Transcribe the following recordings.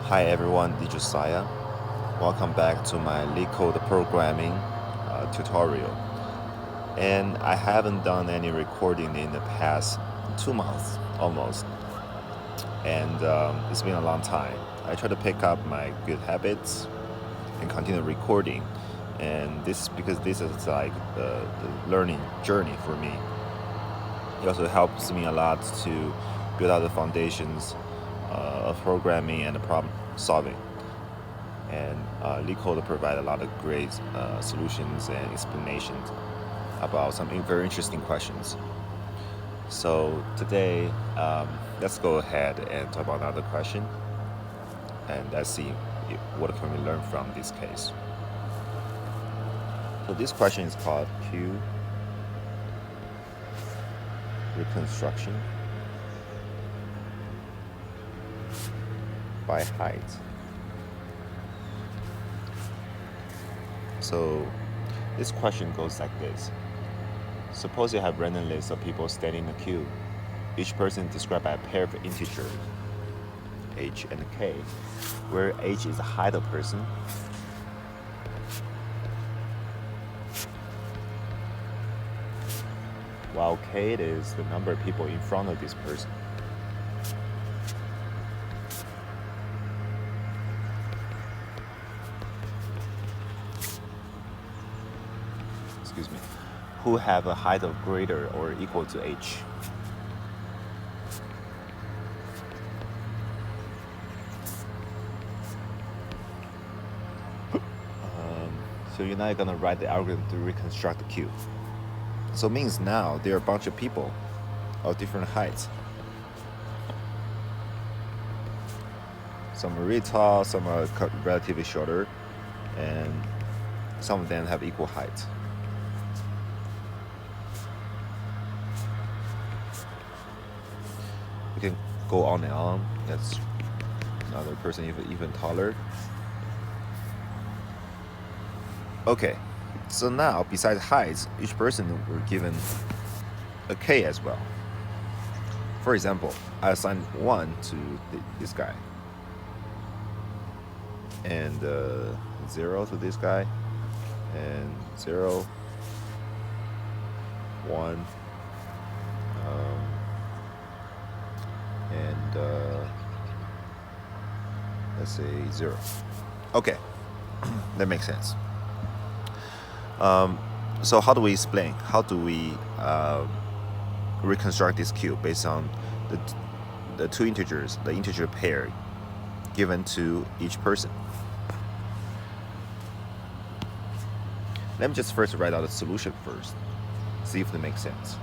Hi everyone, this is Josiah. Welcome back to my LeetCode programming tutorial. And I haven't done any recording in the past 2 months almost, and it's been a long time. I try to pick up my good habits and continue recording, and this because this is like the learning journey for me. It also helps me a lot to build out the foundations of programming and problem solving. And LeetCode provide a lot of great solutions and explanations about some very interesting questions. So today, let's go ahead and talk about another question, and let's see what can we learn from this case. So this question is called Q reconstruction by height. So this question goes like this. Suppose you have random list of people standing in a queue. Each person is described by a pair of integers, h and k, where h is the height of person, while k is the number of people in front of this person. Who have a height of greater or equal to h. So you're now gonna write the algorithm to reconstruct the queue. So it means now there are a bunch of people of different heights. Some are really tall, some are relatively shorter, and some of them have equal height. We can go on and on. That's another person even taller. Okay, so now besides height, each person were given a k as well. For example, I assign 1 to this guy, and 0 to this guy, and 0, 1, and let's say 0. Okay, that makes sense. So how do we explain? How do we reconstruct this queue based on the two integers, the integer pair given to each person? Let me just first write out the solution first, see if it makes sense.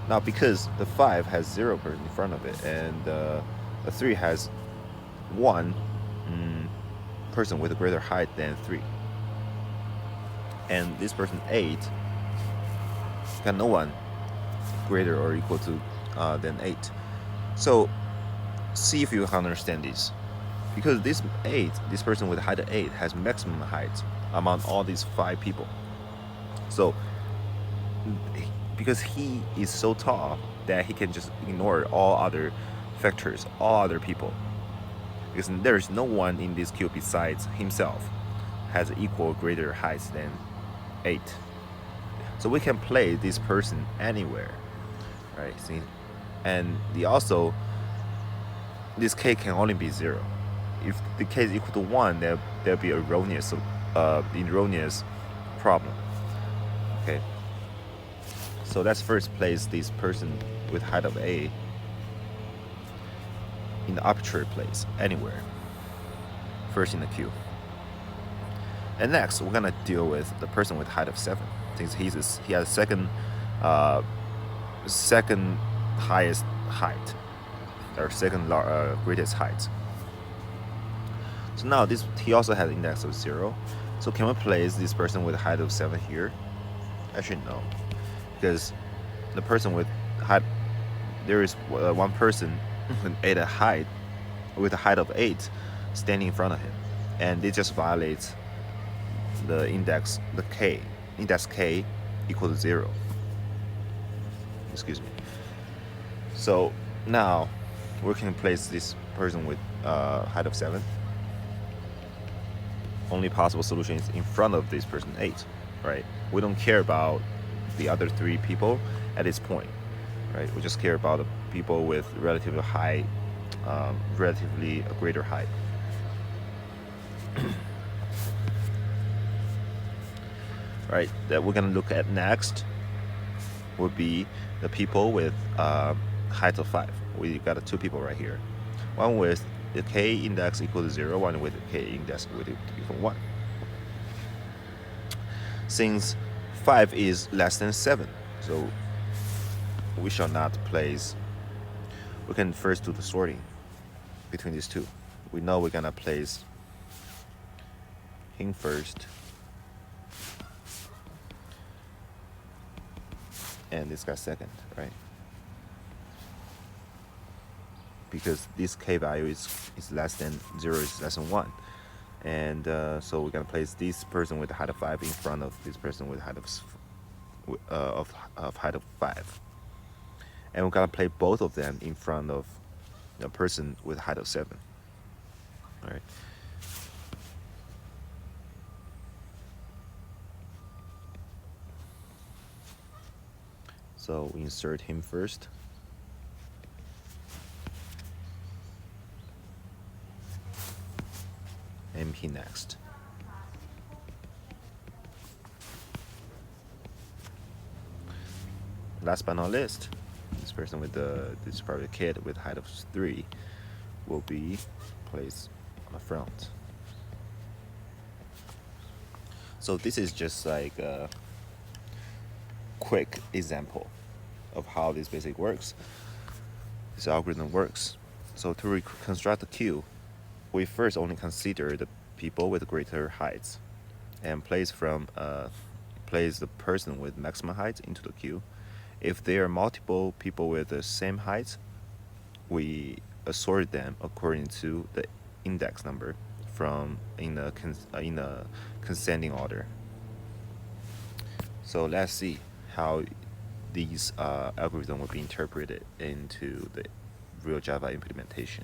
Now, because the 5 has 0 person in front of it, and the 3 has 1 person with a greater height than 3, and this person 8 got no one greater or equal to than 8. So see if you can understand this, because this person with height of 8 has maximum height among all these 5 people. So because he is so tall that he can just ignore all other factors, all other people, because there's no one in this queue besides himself has equal or greater height than 8. So we can place this person anywhere, right? See, and this k can only be 0. If the k is equal to 1, there'll be erroneous problem. Okay. So let's first place this person with height of a in the arbitrary place, anywhere, first in the queue. And next, we're gonna deal with the person with height of 7, since he has second highest height, or second greatest height. So now he also has an index of 0. So can we place this person with height of 7 here? Actually, no, because the person with height, there is one person with a height of 8 standing in front of him, and it just violates the index k equal to 0. Excuse me. So now we can place this person with height of 7 only possible solution is in front of this person 8, right? We don't care about the other 3 people at this point, right? We just care about the people with relatively high, relatively a greater height. Right, that we're gonna look at next would be the people with height of 5. We got 2 people right here. One with the k index equal to 0, one with the k index equal to 1. Since 5 is less than 7, so we shall not place. We can first do the sorting between these two. We know we're gonna place him first and this guy second, right? Because this k value is less than 0, is less than 1. And so we're gonna place this person with the height of 5 in front of this person with height of height of 5. And we're gonna place both of them in front of the person with height of 7. All right. So we insert him first. MP next. Last but not least, this person with this probably kid with height of 3 will be placed on the front. So this is just like a quick example of how this basic works. This algorithm works. So to reconstruct the queue, we first only consider the people with greater heights and place the person with maximum height into the queue. If there are multiple people with the same height, we assort them according to the index number from in a descending order. So let's see how these algorithms will be interpreted into the real Java implementation.